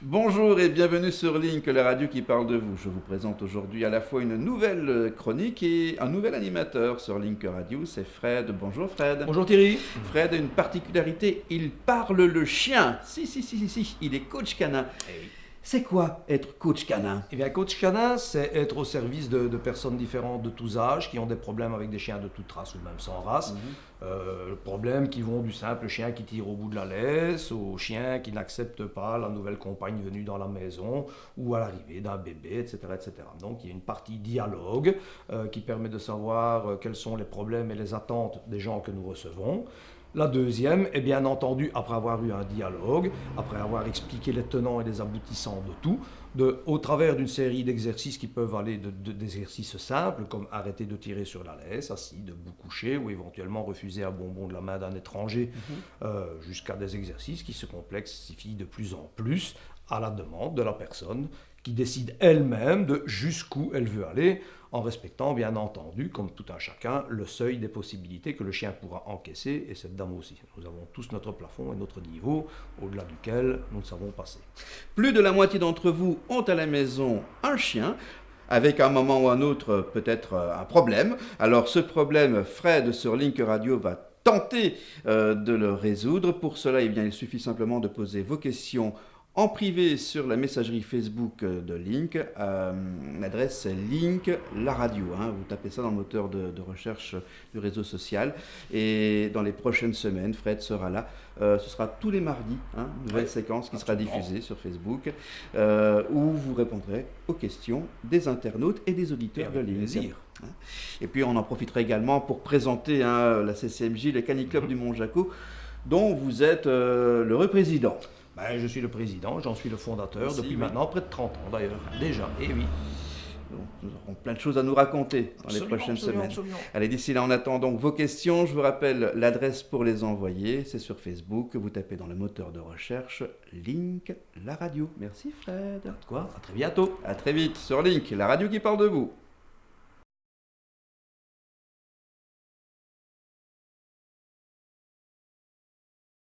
Bonjour et bienvenue sur Link, la radio qui parle de vous. Je vous présente aujourd'hui à la fois une nouvelle chronique et un nouvel animateur sur Link Radio, c'est Fred. Bonjour Fred. Bonjour Thierry. Fred a une particularité, il parle le chien. Si, il est coach canin. C'est quoi être coach canin? Eh bien, coach canin, c'est être au service de personnes différentes de tous âges qui ont des problèmes avec des chiens de toute race ou même sans race. Problèmes qui vont du simple chien qui tire au bout de la laisse au chien qui n'accepte pas la nouvelle compagne venue dans la maison ou à l'arrivée d'un bébé, etc., etc. Donc, il y a une partie dialogue qui permet de savoir quels sont les problèmes et les attentes des gens que nous recevons. La deuxième est bien entendu, après avoir eu un dialogue, après avoir expliqué les tenants et les aboutissants de tout, au travers d'une série d'exercices qui peuvent aller d'exercices simples, comme arrêter de tirer sur la laisse, assis, debout, couché, ou éventuellement refuser un bonbon de la main d'un étranger, jusqu'à des exercices qui se complexifient de plus en plus à la demande de la personne qui décide elle-même de jusqu'où elle veut aller, en respectant bien entendu, comme tout un chacun, le seuil des possibilités que le chien pourra encaisser, et cette dame aussi. Nous avons tous notre plafond et notre niveau, au-delà duquel nous ne savons passer. Plus de la moitié d'entre vous ont à la maison un chien, avec à un moment ou un autre peut-être un problème. Alors ce problème, Fred sur Link Radio va tenter de le résoudre. Pour cela, il suffit simplement de poser vos questions en privé sur la messagerie Facebook de Link. L'adresse est Link la radio. Vous tapez ça dans le moteur de recherche du réseau social. Et dans les prochaines semaines, Fred sera là. Ce sera tous les mardis, une nouvelle séquence qui sera diffusée sur Facebook, où vous répondrez aux questions des internautes et des auditeurs de Link. Plaisir. Et puis on en profitera également pour présenter la CCMJ, le Cani Club du Mont-Jaco, dont vous êtes l'heureux président. Je suis le président, j'en suis le fondateur Merci, depuis oui. maintenant près de 30 ans d'ailleurs, déjà, et oui. Donc, nous aurons plein de choses à nous raconter dans les prochaines semaines. Absolument. Allez, d'ici là, on attend donc vos questions. Je vous rappelle l'adresse pour les envoyer, c'est sur Facebook. Vous tapez dans le moteur de recherche Link la radio. Merci Fred. Quoi? À très bientôt. À très vite sur Link, la radio qui parle de vous.